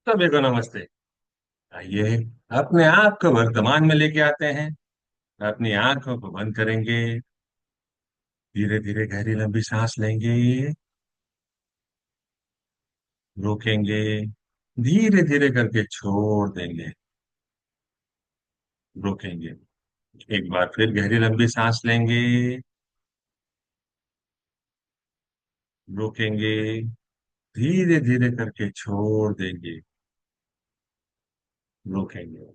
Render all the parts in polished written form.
सभी को नमस्ते। आइए, अपने आप को वर्तमान में लेके आते हैं। अपनी आंखों को बंद करेंगे। धीरे धीरे गहरी लंबी सांस लेंगे। रोकेंगे। धीरे धीरे करके छोड़ देंगे। रोकेंगे। एक बार फिर गहरी लंबी सांस लेंगे। रोकेंगे। धीरे धीरे करके छोड़ देंगे। रोकेंगे।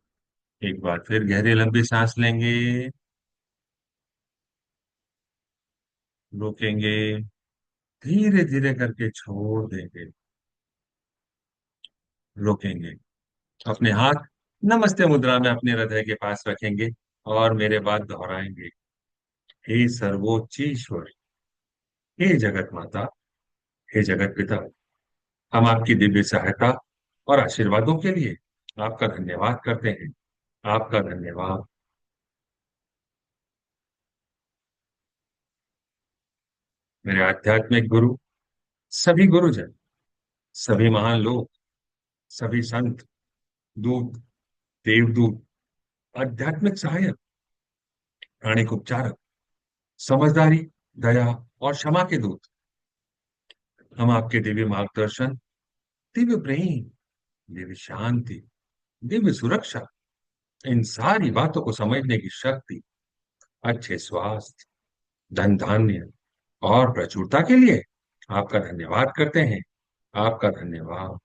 एक बार फिर गहरी लंबी सांस लेंगे। रोकेंगे। धीरे धीरे करके छोड़ देंगे। रोकेंगे। अपने हाथ नमस्ते मुद्रा में अपने हृदय के पास रखेंगे और मेरे बाद दोहराएंगे। हे सर्वोच्च ईश्वर, हे जगत माता, हे जगत पिता, हम आपकी दिव्य सहायता और आशीर्वादों के लिए आपका धन्यवाद करते हैं। आपका धन्यवाद। मेरे आध्यात्मिक गुरु, सभी गुरुजन, सभी महान लोग, सभी संत, दूत, देवदूत, आध्यात्मिक सहायक, प्राणिक उपचारक, समझदारी, दया और क्षमा के दूत, हम आपके दिव्य मार्गदर्शन, दिव्य प्रेम, दिव्य शांति, दिव्य सुरक्षा, इन सारी बातों को समझने की शक्ति, अच्छे स्वास्थ्य, धन धान्य और प्रचुरता के लिए आपका धन्यवाद करते हैं। आपका धन्यवाद।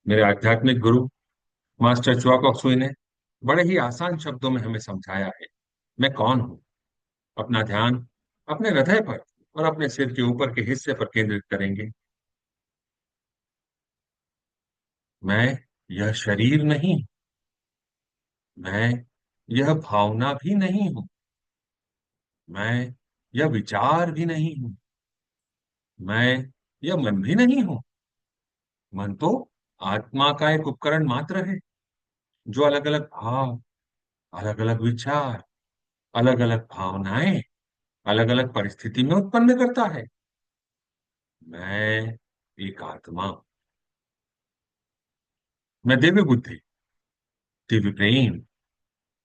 मेरे आध्यात्मिक गुरु मास्टर च्वा कॉक्सुई ने बड़े ही आसान शब्दों में हमें समझाया है। मैं कौन हूं? अपना ध्यान अपने हृदय पर और अपने सिर के ऊपर के हिस्से पर केंद्रित करेंगे। मैं यह शरीर नहीं। मैं यह भावना भी नहीं हूं। मैं यह विचार भी नहीं हूं। मैं यह मन भी नहीं हूं। मन तो आत्मा का एक उपकरण मात्र है, जो अलग अलग भाव, अलग अलग विचार, अलग अलग भावनाएं अलग अलग परिस्थिति में उत्पन्न करता है। मैं एक आत्मा। मैं दिव्य बुद्धि, दिव्य प्रेम,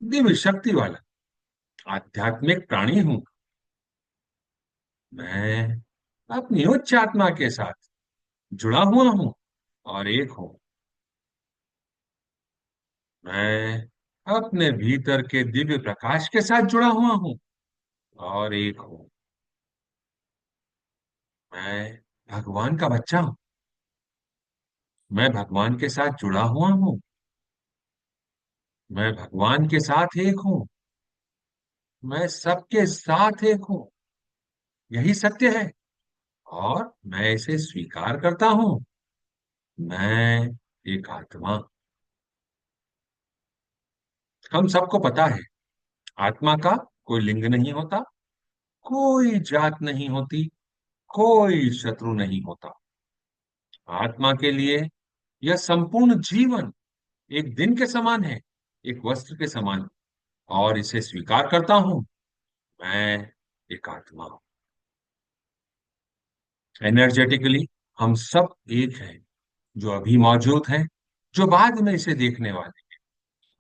दिव्य शक्ति वाला आध्यात्मिक प्राणी हूं। मैं अपनी उच्च आत्मा के साथ जुड़ा हुआ हूं और एक हूं। मैं अपने भीतर के दिव्य प्रकाश के साथ जुड़ा हुआ हूं और एक हूं। मैं भगवान का बच्चा हूं। मैं भगवान के साथ जुड़ा हुआ हूं। मैं भगवान के साथ एक हूं। मैं सबके साथ एक हूं। यही सत्य है और मैं इसे स्वीकार करता हूं। मैं एक आत्मा। हम सबको पता है, आत्मा का कोई लिंग नहीं होता, कोई जात नहीं होती, कोई शत्रु नहीं होता। आत्मा के लिए यह संपूर्ण जीवन एक दिन के समान है, एक वस्त्र के समान, और इसे स्वीकार करता हूं। मैं एक आत्मा हूं। एनर्जेटिकली हम सब एक हैं, जो अभी मौजूद हैं, जो बाद में इसे देखने वाले।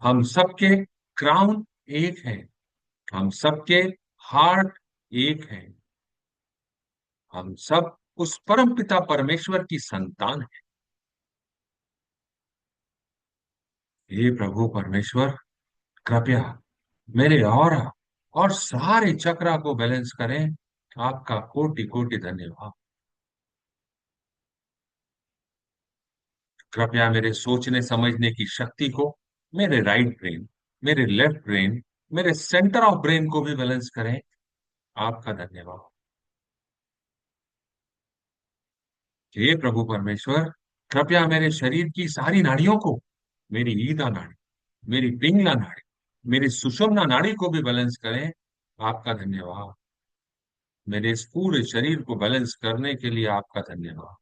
हम सबके क्राउन एक हैं। हम सबके हार्ट एक हैं। हम सब उस परम पिता परमेश्वर की संतान हैं। हे प्रभु परमेश्वर, कृपया मेरे ऑरा और सारे चक्रा को बैलेंस करें। आपका कोटि कोटि धन्यवाद। कृपया मेरे सोचने समझने की शक्ति को, मेरे राइट ब्रेन, मेरे लेफ्ट ब्रेन, मेरे सेंटर ऑफ ब्रेन को भी बैलेंस करें। आपका धन्यवाद। हे प्रभु परमेश्वर, कृपया मेरे शरीर की सारी नाड़ियों को, मेरी ईदा नाड़ी, मेरी पिंगला नाड़ी, मेरी सुषुम्ना नाड़ी को भी बैलेंस करें। आपका धन्यवाद। मेरे इस पूरे शरीर को बैलेंस करने के लिए आपका धन्यवाद।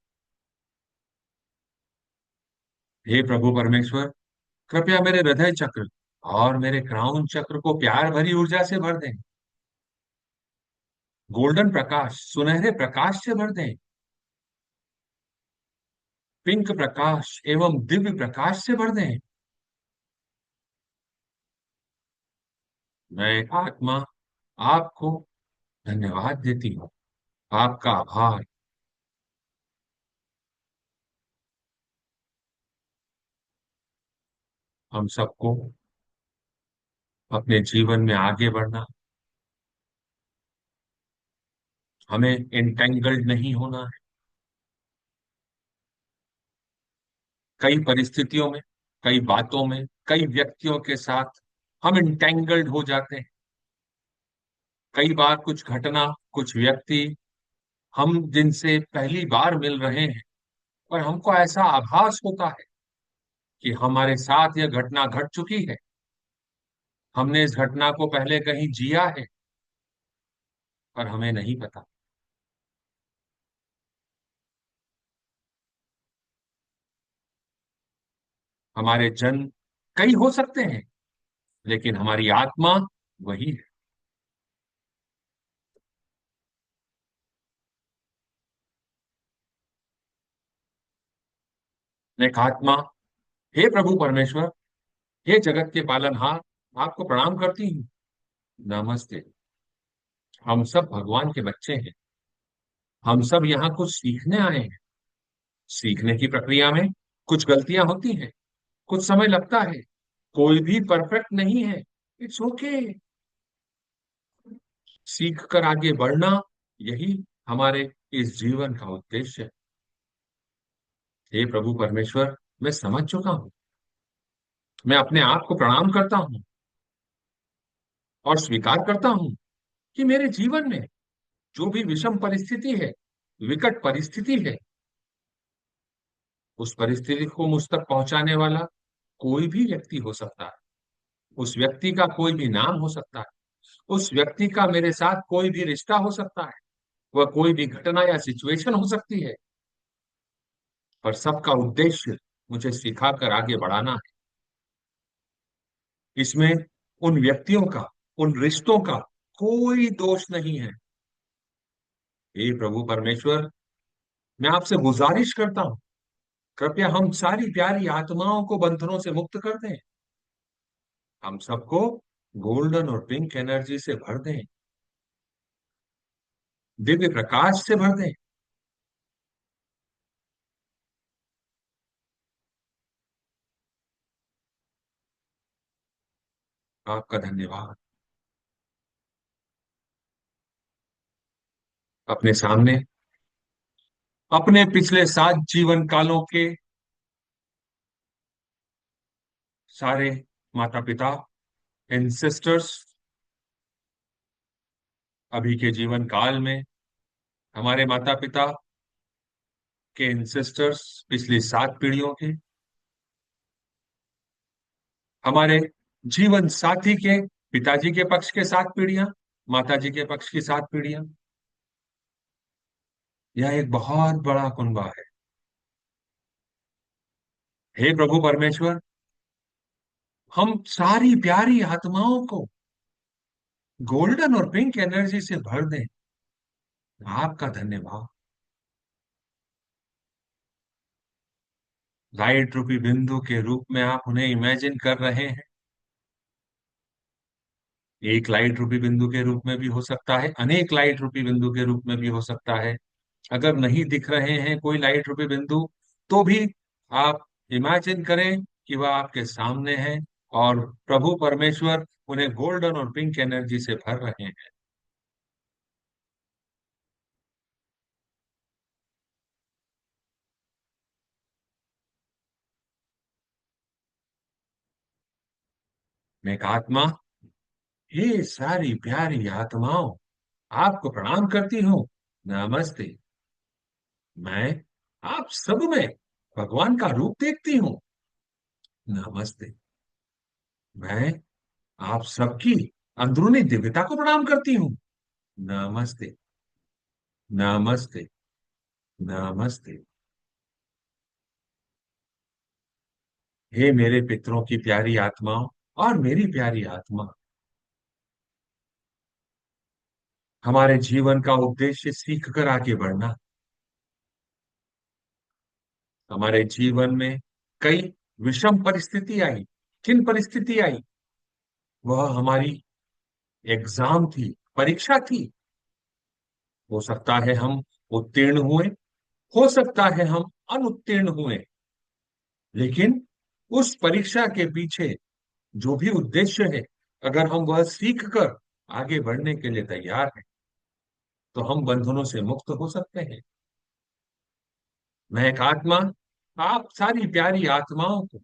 हे प्रभु परमेश्वर, कृपया मेरे हृदय चक्र और मेरे क्राउन चक्र को प्यार भरी ऊर्जा से भर दें। गोल्डन प्रकाश, सुनहरे प्रकाश से भर दें। पिंक प्रकाश एवं दिव्य प्रकाश से भर दें। मैं आत्मा आपको धन्यवाद देती हूँ। आपका आभार। हम सबको अपने जीवन में आगे बढ़ना, हमें इंटेंगल्ड नहीं होना है। कई परिस्थितियों में, कई बातों में, कई व्यक्तियों के साथ हम इंटेंगल्ड हो जाते हैं। कई बार कुछ घटना, कुछ व्यक्ति हम जिनसे पहली बार मिल रहे हैं, और हमको ऐसा आभास होता है कि हमारे साथ यह घटना घट चुकी है, हमने इस घटना को पहले कहीं जिया है, पर हमें नहीं पता। हमारे जन्म कई हो सकते हैं, लेकिन हमारी आत्मा वही है। एक आत्मा, हे प्रभु परमेश्वर, हे जगत के पालनहार, आपको प्रणाम करती हूँ। नमस्ते। हम सब भगवान के बच्चे हैं। हम सब यहाँ कुछ सीखने आए हैं। सीखने की प्रक्रिया में कुछ गलतियां होती हैं, कुछ समय लगता है। कोई भी परफेक्ट नहीं है। It's okay. सीख कर आगे बढ़ना, यही हमारे इस जीवन का उद्देश्य है। हे प्रभु परमेश्वर, मैं समझ चुका हूँ। मैं अपने आप को प्रणाम करता हूँ और स्वीकार करता हूँ कि मेरे जीवन में जो भी विषम परिस्थिति है, विकट परिस्थिति है, उस परिस्थिति को मुझ तक पहुंचाने वाला कोई भी व्यक्ति हो सकता है। उस व्यक्ति का कोई भी नाम हो सकता है। उस व्यक्ति का मेरे साथ कोई भी रिश्ता हो सकता है। वह कोई भी घटना या सिचुएशन हो सकती है। पर सबका उद्देश्य मुझे सिखाकर आगे बढ़ाना है। इसमें उन व्यक्तियों का, उन रिश्तों का कोई दोष नहीं है। हे प्रभु परमेश्वर, मैं आपसे गुजारिश करता हूं, कृपया हम सारी प्यारी आत्माओं को बंधनों से मुक्त कर दें। हम सबको गोल्डन और पिंक एनर्जी से भर दें, दिव्य प्रकाश से भर दें। आपका धन्यवाद। अपने सामने अपने पिछले 7 जीवन कालों के सारे माता पिता, एंसेस्टर्स, अभी के जीवन काल में हमारे माता पिता के एंसेस्टर्स, पिछली 7 पीढ़ियों के, हमारे जीवन साथी के पिताजी के पक्ष के 7 पीढ़ियां, माताजी के पक्ष की 7 पीढ़ियां। यह एक बहुत बड़ा कुनबा है। हे प्रभु परमेश्वर, हम सारी प्यारी आत्माओं को गोल्डन और पिंक एनर्जी से भर दें। आपका धन्यवाद। लाइट रूपी बिंदु के रूप में आप उन्हें इमेजिन कर रहे हैं। एक लाइट रूपी बिंदु के रूप में भी हो सकता है, अनेक लाइट रूपी बिंदु के रूप में भी हो सकता है। अगर नहीं दिख रहे हैं कोई लाइट रूपी बिंदु, तो भी आप इमेजिन करें कि वह आपके सामने है, और प्रभु परमेश्वर उन्हें गोल्डन और पिंक एनर्जी से भर रहे हैं। मैं एक आत्मा, ये सारी प्यारी आत्माओं, आपको प्रणाम करती हूँ। नमस्ते। मैं आप सब में भगवान का रूप देखती हूँ। नमस्ते। मैं आप सबकी अंदरूनी दिव्यता को प्रणाम करती हूँ। नमस्ते। नमस्ते। नमस्ते। हे मेरे पितरों की प्यारी आत्माओं और मेरी प्यारी आत्मा, हमारे जीवन का उद्देश्य सीख कर आगे बढ़ना। हमारे जीवन में कई विषम परिस्थिति आई। किन परिस्थिति आई? वह हमारी एग्जाम थी, परीक्षा थी। हो सकता है हम उत्तीर्ण हुए, हो सकता है हम अनुत्तीर्ण हुए, लेकिन उस परीक्षा के पीछे जो भी उद्देश्य है, अगर हम वह सीख कर आगे बढ़ने के लिए तैयार हैं, तो हम बंधनों से मुक्त हो सकते हैं। मैं एक आत्मा, आप सारी प्यारी आत्माओं को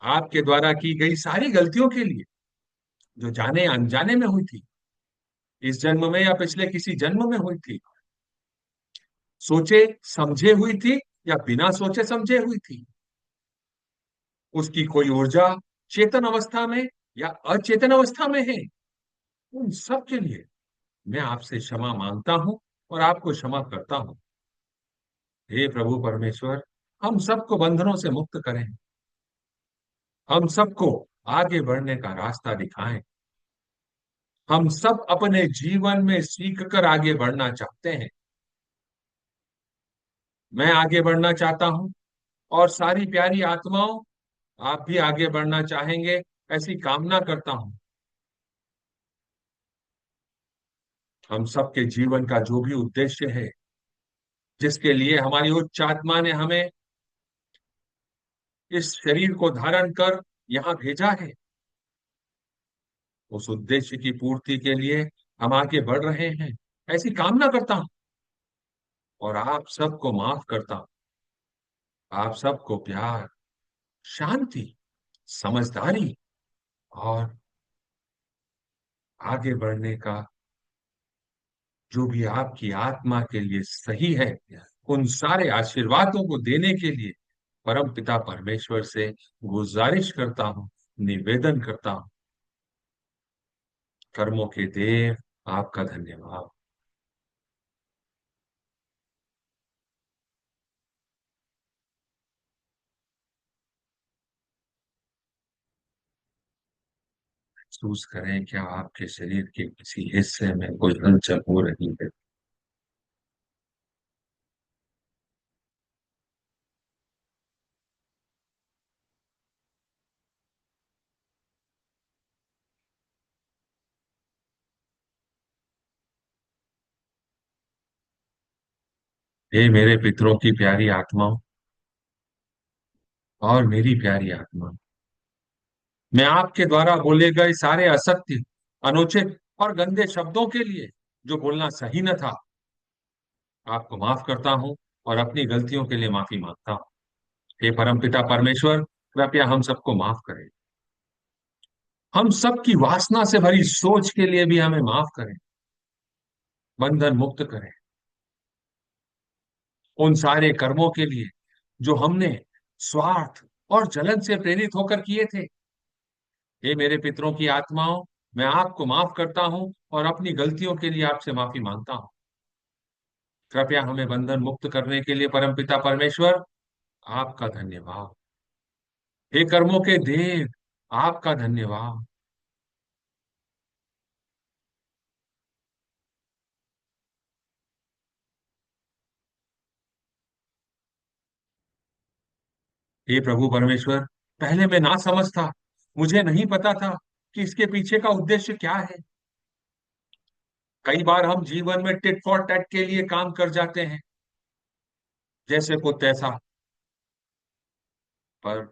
आपके द्वारा की गई सारी गलतियों के लिए, जो जाने अनजाने में हुई थी, इस जन्म में या पिछले किसी जन्म में हुई थी, सोचे समझे हुई थी या बिना सोचे समझे हुई थी, उसकी कोई ऊर्जा चेतन अवस्था में या अचेतन अवस्था में है, उन सब के लिए मैं आपसे क्षमा मांगता हूं और आपको क्षमा करता हूं। हे प्रभु परमेश्वर, हम सबको बंधनों से मुक्त करें, हम सबको आगे बढ़ने का रास्ता दिखाएं। हम सब अपने जीवन में सीख कर आगे बढ़ना चाहते हैं। मैं आगे बढ़ना चाहता हूं और सारी प्यारी आत्माओं, आप भी आगे बढ़ना चाहेंगे, ऐसी कामना करता हूं। हम सबके जीवन का जो भी उद्देश्य है, जिसके लिए हमारी उच्च आत्मा ने हमें इस शरीर को धारण कर यहाँ भेजा है, उस उद्देश्य की पूर्ति के लिए हम आगे बढ़ रहे हैं, ऐसी कामना करता हूं। और आप सबको माफ करता हूं। आप सबको प्यार, शांति, समझदारी और आगे बढ़ने का जो भी आपकी आत्मा के लिए सही है, उन सारे आशीर्वादों को देने के लिए परम पिता परमेश्वर से गुजारिश करता हूं, निवेदन करता हूं। कर्मों के देव, आपका धन्यवाद। महसूस करें क्या आपके शरीर के किसी हिस्से में कोई हलचल हो रही है। हे मेरे पितरों की प्यारी आत्माओं और मेरी प्यारी आत्मा, मैं आपके द्वारा बोले गए सारे असत्य, अनुचित और गंदे शब्दों के लिए जो बोलना सही न था, आपको माफ करता हूं और अपनी गलतियों के लिए माफी मांगता हूं। हे परमपिता परमेश्वर, कृपया हम सबको माफ करें। हम सबकी वासना से भरी सोच के लिए भी हमें माफ करें, बंधन मुक्त करें। उन सारे कर्मों के लिए जो हमने स्वार्थ और जलन से प्रेरित होकर किए थे, हे मेरे पितरों की आत्माओं, मैं आपको माफ करता हूं और अपनी गलतियों के लिए आपसे माफी मांगता हूं। कृपया हमें बंधन मुक्त करने के लिए परमपिता परमेश्वर, आपका धन्यवाद। हे कर्मों के देव, आपका धन्यवाद। हे प्रभु परमेश्वर, पहले मैं ना समझ था, मुझे नहीं पता था कि इसके पीछे का उद्देश्य क्या है। कई बार हम जीवन में टिट फॉर टैट के लिए काम कर जाते हैं, जैसे को तैसा, पर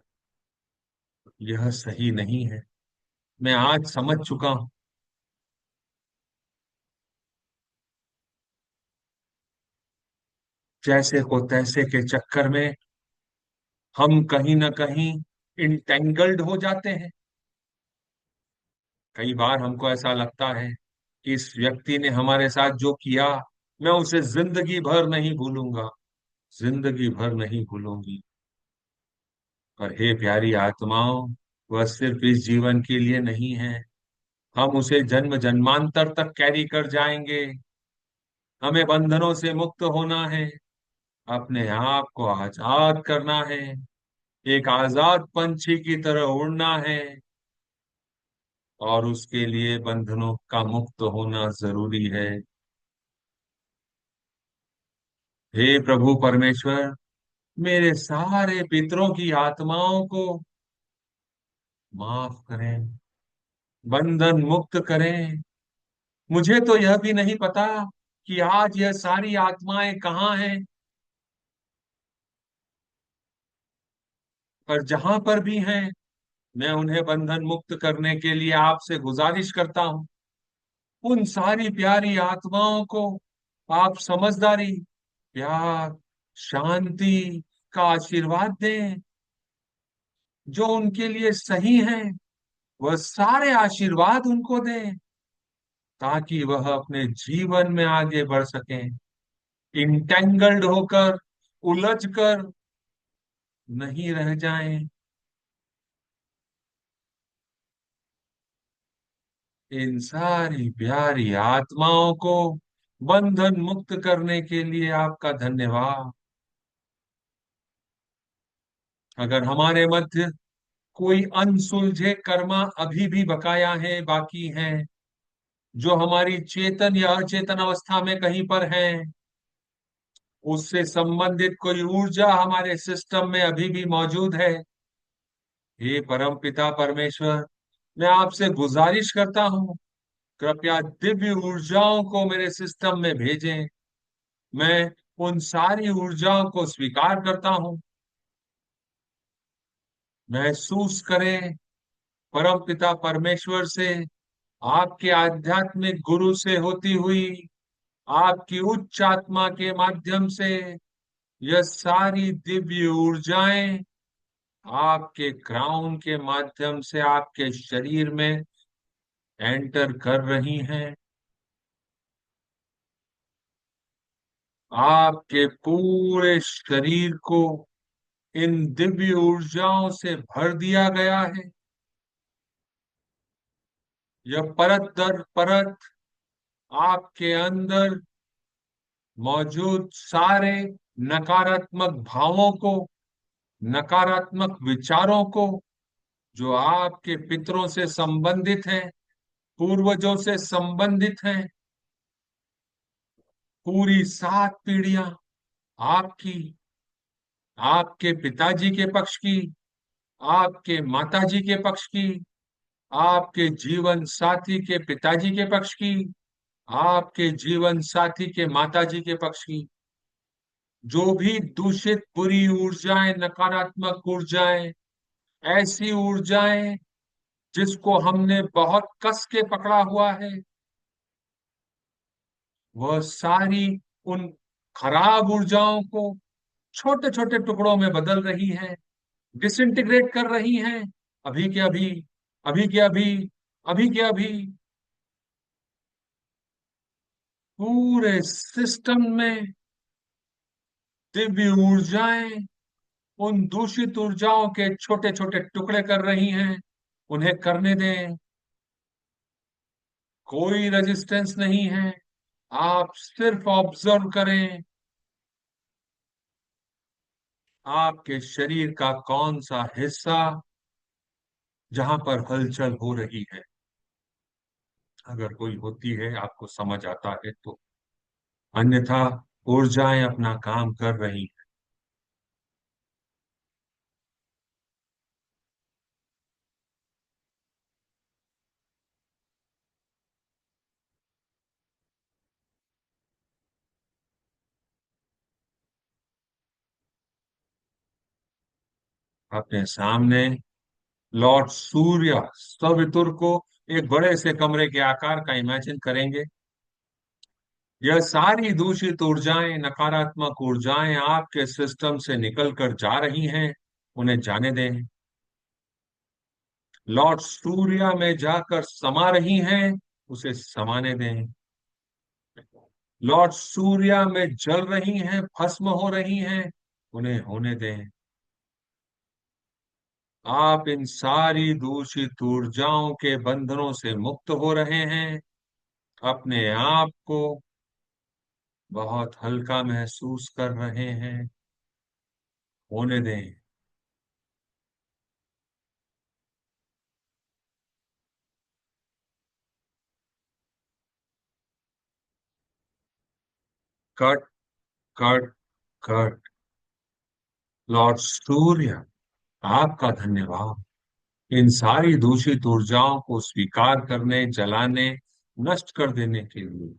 यह सही नहीं है। मैं आज समझ चुका हूं, जैसे को तैसे के चक्कर में हम कहीं ना कहीं इंटेंगल्ड हो जाते हैं। कई बार हमको ऐसा लगता है कि इस व्यक्ति ने हमारे साथ जो किया, मैं उसे जिंदगी भर नहीं भूलूंगा, जिंदगी भर नहीं भूलूंगी। पर हे प्यारी आत्माओं, वह सिर्फ इस जीवन के लिए नहीं है, हम उसे जन्म जन्मांतर तक कैरी कर जाएंगे। हमें बंधनों से मुक्त होना है, अपने आप को आजाद करना है, एक आजाद पंछी की तरह उड़ना है और उसके लिए बंधनों का मुक्त होना जरूरी है। हे प्रभु परमेश्वर, मेरे सारे पितरों की आत्माओं को माफ करें, बंधन मुक्त करें। मुझे तो यह भी नहीं पता कि आज यह सारी आत्माएं कहाँ हैं, पर जहां पर भी हैं, मैं उन्हें बंधन मुक्त करने के लिए आपसे गुजारिश करता हूँ। उन सारी प्यारी आत्माओं को आप समझदारी, प्यार, शांति का आशीर्वाद दें। जो उनके लिए सही है, वह सारे आशीर्वाद उनको दें, ताकि वह अपने जीवन में आगे बढ़ सकें, इंटेंगल्ड होकर, उलझ कर नहीं रह जाएं। इन सारी प्यारी आत्माओं को बंधन मुक्त करने के लिए आपका धन्यवाद। अगर हमारे मध्य कोई अनसुलझे कर्मा अभी भी बकाया है, बाकी हैं, जो हमारी चेतन या अचेतन अवस्था में कहीं पर हैं, उससे संबंधित कोई ऊर्जा हमारे सिस्टम में अभी भी मौजूद है, हे परम पिता परमेश्वर, मैं आपसे गुजारिश करता हूँ, कृपया दिव्य ऊर्जाओं को मेरे सिस्टम में भेजें। मैं उन सारी ऊर्जाओं को स्वीकार करता हूँ। महसूस करें, परम पिता परमेश्वर से, आपके आध्यात्मिक गुरु से होती हुई, आपकी उच्च आत्मा के माध्यम से यह सारी दिव्य ऊर्जाएं आपके क्राउन के माध्यम से आपके शरीर में एंटर कर रही हैं। आपके पूरे शरीर को इन दिव्य ऊर्जाओं से भर दिया गया है। यह परत दर परत आपके अंदर मौजूद सारे नकारात्मक भावों को, नकारात्मक विचारों को, जो आपके पितरों से संबंधित हैं, पूर्वजों से संबंधित हैं, पूरी 7 पीढ़ियां आपकी, आपके पिताजी के पक्ष की, आपके माताजी के पक्ष की, आपके जीवन साथी के पिताजी के पक्ष की, आपके जीवन साथी के माताजी के पक्ष की, जो भी दूषित बुरी ऊर्जाएं, नकारात्मक ऊर्जाएं, ऐसी ऊर्जाएं जिसको हमने बहुत कस के पकड़ा हुआ है, वह सारी उन खराब ऊर्जाओं को छोटे छोटे टुकड़ों में बदल रही है, डिसइंटीग्रेट कर रही हैं। अभी के अभी, अभी के अभी, अभी के अभी पूरे सिस्टम में दिव्य ऊर्जाएं उन दूषित ऊर्जाओं के छोटे छोटे टुकड़े कर रही हैं। उन्हें करने दें, कोई रेजिस्टेंस नहीं है। आप सिर्फ ऑब्जर्व करें, आपके शरीर का कौन सा हिस्सा जहां पर हलचल हो रही है। अगर कोई होती है, आपको समझ आता है तो, अन्यथा ऊर्जाएं अपना काम कर रही हैं। अपने सामने लॉर्ड सूर्य सवितुर को एक बड़े से कमरे के आकार का इमेजिन करेंगे। यह सारी दूषित ऊर्जाएं, नकारात्मक ऊर्जाएं आपके सिस्टम से निकल कर जा रही हैं। उन्हें जाने दें, लॉर्ड सूर्य में जाकर समा रही हैं। उसे समाने दें। लॉर्ड सूर्य में जल रही हैं, भस्म हो रही हैं। उन्हें होने दें। आप इन सारी दूषित ऊर्जाओं के बंधनों से मुक्त हो रहे हैं। अपने आप को बहुत हल्का महसूस कर रहे हैं। होने दें। Cut cut cut. लॉर्ड सूर्य, आपका धन्यवाद इन सारी दूषित ऊर्जाओं को स्वीकार करने, जलाने, नष्ट कर देने के लिए।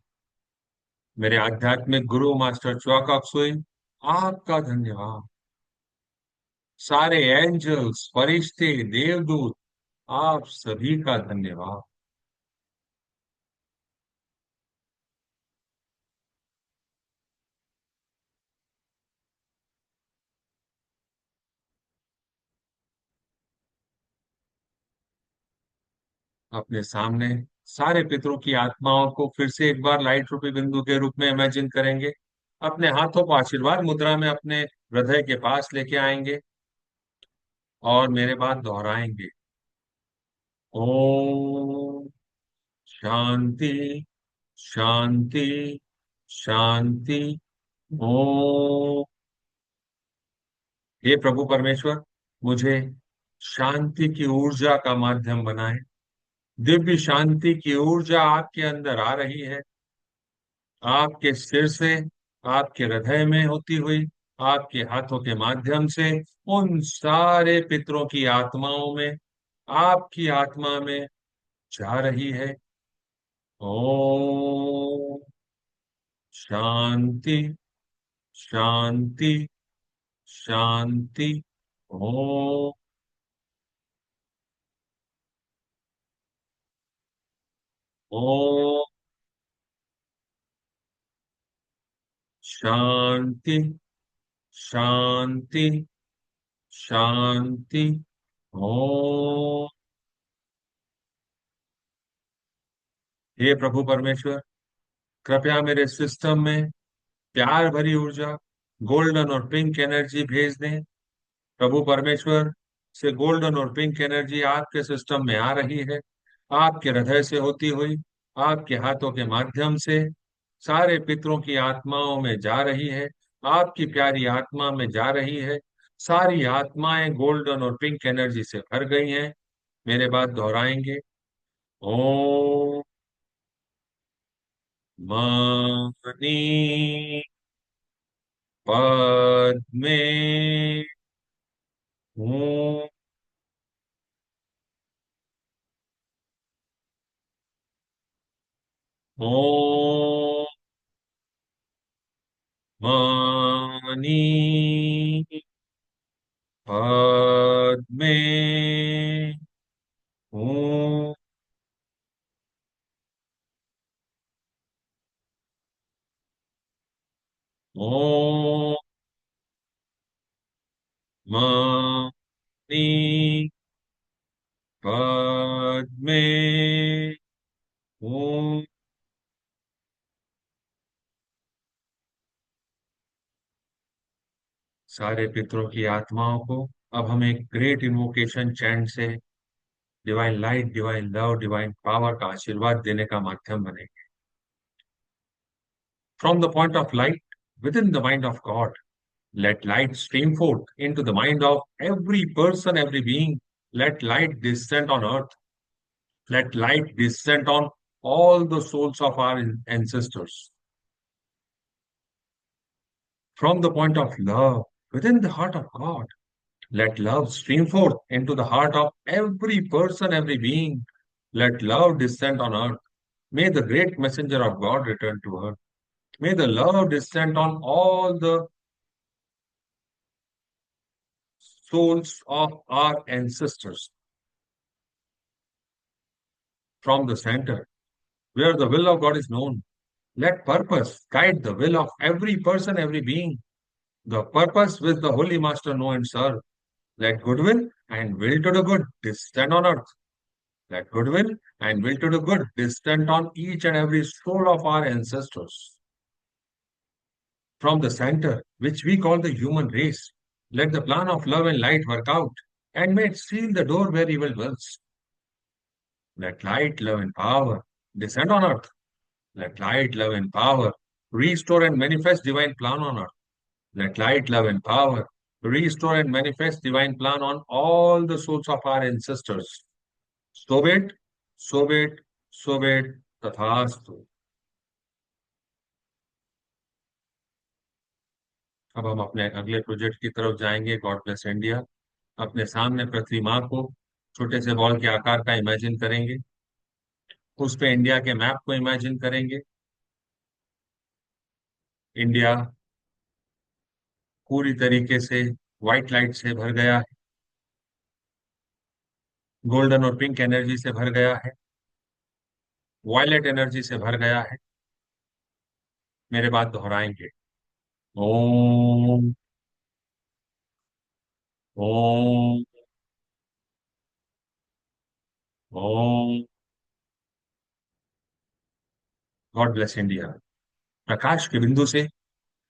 मेरे आध्यात्मिक गुरु मास्टर च्वाकाक्सुई, आपका धन्यवाद। सारे एंजल्स, फरिश्ते, देवदूत, आप सभी का धन्यवाद। अपने सामने सारे पितरों की आत्माओं को फिर से एक बार लाइट रूपी बिंदु के रूप में इमेजिन करेंगे। अपने हाथों को आशीर्वाद मुद्रा में अपने हृदय के पास लेके आएंगे और मेरे बाद दोहराएंगे। ओम शांति, शांति, शांति। ओम। हे प्रभु परमेश्वर, मुझे शांति की ऊर्जा का माध्यम बनाए। दिव्य शांति की ऊर्जा आपके अंदर आ रही है, आपके सिर से, आपके हृदय में होती हुई, आपके हाथों के माध्यम से उन सारे पितरों की आत्माओं में, आपकी आत्मा में जा रही है। ओम शांति, शांति, शांति। ओम। ओम शांति, शांति, शांति। ओम। हे प्रभु परमेश्वर, कृपया मेरे सिस्टम में प्यार भरी ऊर्जा, गोल्डन और पिंक एनर्जी भेज दें। प्रभु परमेश्वर, से गोल्डन और पिंक एनर्जी आपके सिस्टम में आ रही है, आपके हृदय से होती हुई, आपके हाथों के माध्यम से सारे पितरों की आत्माओं में जा रही है, आपकी प्यारी आत्मा में जा रही है। सारी आत्माएं गोल्डन और पिंक एनर्जी से भर गई हैं। मेरे बाद दोहराएंगे। ओम मणि पद्मे हूँ। ओम मणि पद्मे हूँ। ओम मणि पद्मे हूँ। सारे पितरों की आत्माओं को अब हम एक ग्रेट इन्वोकेशन चैंट से divine light, divine love, divine power का आशीर्वाद देने का माध्यम बनेंगे। From the point of light with in the mind of God, let light stream forth into the mind of every person, every being. Let light descend on earth. Let light descend on all the souls of our ancestors. From the point of love within the heart of God, let love stream forth into the heart of every person, every being. Let love descend on earth. May the great messenger of God return to earth. May the love descend on all the souls of our ancestors. From the center, where the will of God is known, let purpose guide the will of every person, every being. The purpose which the Holy Master know and serve. Let goodwill and will to do good descend on earth. Let goodwill and will to do good descend on each and every soul of our ancestors. From the center, which we call the human race, let the plan of love and light work out, and may it seal the door where evil dwells. Let light, love, and power descend on earth. Let light, love, and power restore and manifest divine plan on earth. Let light, love, and power restore and manifest divine plan on all the souls of our ancestors. So be it, so be it, so be it, Tathastu. अब हम अपने अगले project की तरफ जाएंगे, God bless India. अपने सामने पृथ्वी माँ को छोटे से बॉल के आकार का इमेजिन करेंगे। उस पे इंडिया के मैप को इमेजिन करेंगे। इंडिया पूरी तरीके से व्हाइट लाइट से भर गया है, गोल्डन और पिंक एनर्जी से भर गया है, वायलेट एनर्जी से भर गया है। मेरे बात दोहराएंगे। ओम। ओम। ओम। God bless India. प्रकाश के बिंदु से,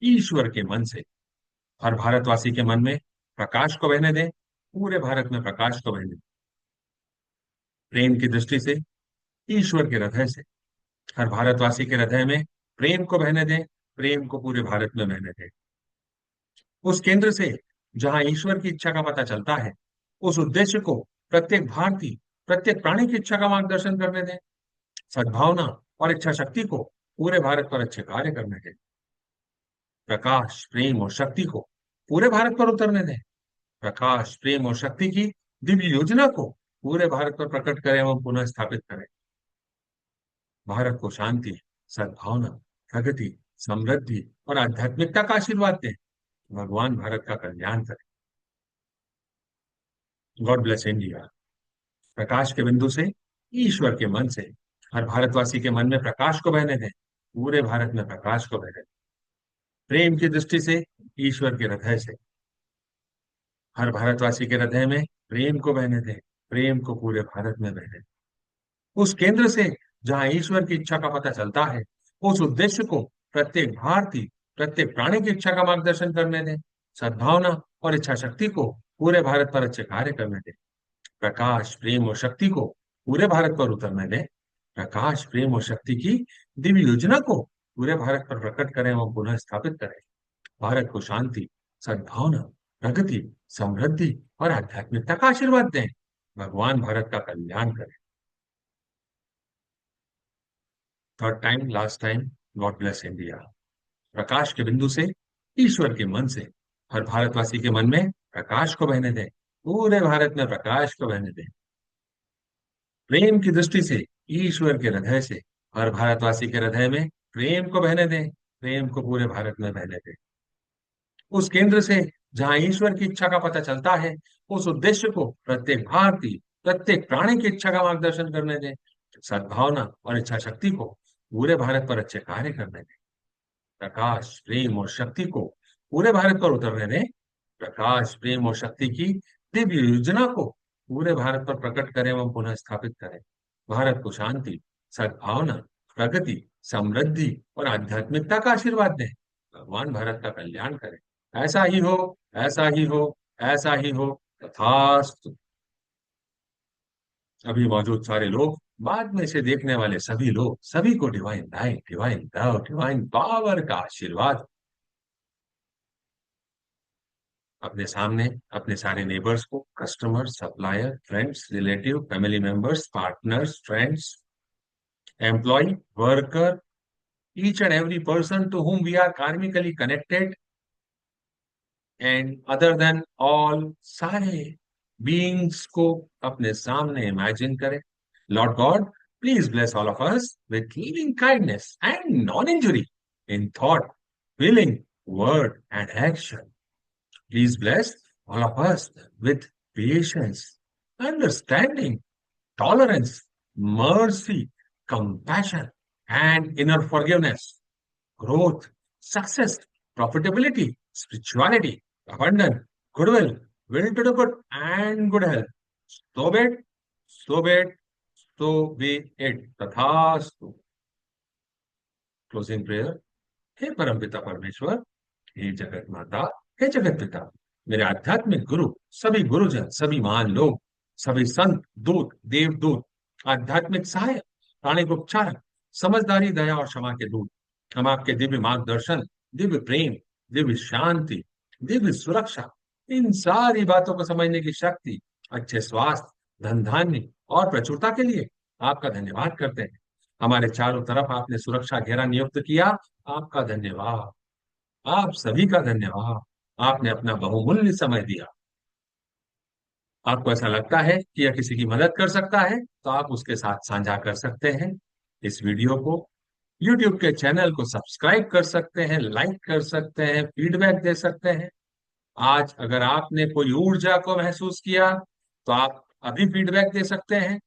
ईश्वर के मन से, हर भारतवासी के मन में प्रकाश को बहने दें। पूरे भारत में प्रकाश को बहने दें। प्रेम की दृष्टि से, ईश्वर के हृदय से, हर भारतवासी के हृदय में प्रेम को बहने दें। प्रेम को पूरे भारत में बहने दें। उस केंद्र से जहां ईश्वर की इच्छा का पता चलता है, उस उद्देश्य को प्रत्येक भारतीय, प्रत्येक प्राणी की इच्छा का मार्गदर्शन करने दें। सद्भावना और इच्छा शक्ति को पूरे भारत पर अच्छे कार्य करने दें। प्रकाश, प्रेम और शक्ति को पूरे भारत पर उतरने दें। प्रकाश, प्रेम और शक्ति की दिव्य योजना को पूरे भारत पर प्रकट करें एवं पुनः स्थापित करें। भारत को शांति, सद्भावना, प्रगति, समृद्धि और आध्यात्मिकता का आशीर्वाद दें। भगवान भारत का कल्याण करें। God bless India. प्रकाश के बिंदु से, ईश्वर के मन से, हर भारतवासी के मन में प्रकाश को बहने दें। पूरे भारत में प्रकाश को बहने दें। प्रेम की दृष्टि से, ईश्वर के हृदय से, हर भारतवासी के हृदय में प्रेम को बहने दें। प्रेम को पूरे भारत में बहने दें। उस केंद्र से जहां ईश्वर की इच्छा का पता चलता है, उस उद्देश्य को प्रत्येक भारतीय, प्रत्येक प्राणी की इच्छा का मार्गदर्शन करने दें। सद्भावना और इच्छा शक्ति को पूरे भारत पर अच्छे कार्य करने दें। प्रकाश, प्रेम और शक्ति को पूरे भारत पर उतरने दें। प्रकाश, प्रेम और शक्ति की दिव्य योजना को पूरे भारत पर प्रकट करें एवं पुनः स्थापित करें। भारत को शांति, सद्भावना, प्रगति, समृद्धि और आध्यात्मिकता का आशीर्वाद दें। भगवान भारत का कल्याण करें। Third time, last time. God bless India. प्रकाश के बिंदु से, ईश्वर के मन से, हर भारतवासी के मन में प्रकाश को बहने दें। पूरे भारत में प्रकाश को बहने दें। प्रेम की दृष्टि से, ईश्वर के हृदय से, हर भारतवासी के हृदय में प्रेम को बहने दें। प्रेम को पूरे भारत में बहने दें। उस केंद्र से जहां ईश्वर की इच्छा का पता चलता है, उस उद्देश्य को प्रत्येक भारतीय, प्रत्येक प्राणी की इच्छा का मार्गदर्शन करने दें। सद्भावना और इच्छा शक्ति को पूरे भारत पर अच्छे कार्य करने दें। प्रकाश, प्रेम और शक्ति को पूरे भारत पर उतरने दें। प्रकाश, प्रेम और शक्ति की दिव्य योजना को पूरे भारत पर प्रकट करें एवं पुनः स्थापित करें। भारत को शांति, सद्भावना, प्रगति, समृद्धि और आध्यात्मिकता का आशीर्वाद दें। भगवान भारत का कल्याण करें। ऐसा ही हो, ऐसा ही हो, ऐसा ही हो। तथास्तु। अभी मौजूद सारे लोग, बाद में इसे देखने वाले सभी लोग, सभी को divine light, divine love, divine power का आशीर्वाद। अपने सामने अपने सारे नेबर्स को, customer, supplier, friends, relative, family members, partners, friends, employ, worker, each and every person to whom we are karmically connected, and other than all, सारे beings को अपने सामने इमेजिन करें। Lord God, please bless all of us with loving kindness and non-injury in thought, feeling, word, and action. Please bless all of us with patience, understanding, tolerance, mercy, compassion, and inner forgiveness, growth, success, profitability, spirituality, abundance, goodwill, will to do good, and good health. So be it, so be it, so be it. तथास्तु। Closing prayer. हे परमपिता परमेश्वर, हे जगत माता, हे जगत पिता, मेरे आध्यात्मिक गुरु, सभी गुरुजन, सभी महान लोग, सभी संत, दूत, देवदूत, आध्यात्मिक सहायक, प्राणिक उपचारक, समझदारी, दया और क्षमा के दूत, हम आपके दिव्य मार्गदर्शन, दिव्य प्रेम, दिव्य शांति, दिव्य सुरक्षा, इन सारी बातों को समझने की शक्ति, अच्छे स्वास्थ्य, धन धान्य और प्रचुरता के लिए आपका धन्यवाद करते हैं। हमारे चारों तरफ आपने सुरक्षा घेरा नियुक्त किया, आपका धन्यवाद। आप सभी का धन्यवाद। आपने अपना बहुमूल्य समय दिया। आपको ऐसा लगता है कि यह किसी की मदद कर सकता है तो आप उसके साथ साझा कर सकते हैं इस वीडियो को। YouTube के चैनल को सब्सक्राइब कर सकते हैं, लाइक कर सकते हैं, फीडबैक दे सकते हैं। आज अगर आपने कोई ऊर्जा को महसूस किया तो आप अभी फीडबैक दे सकते हैं।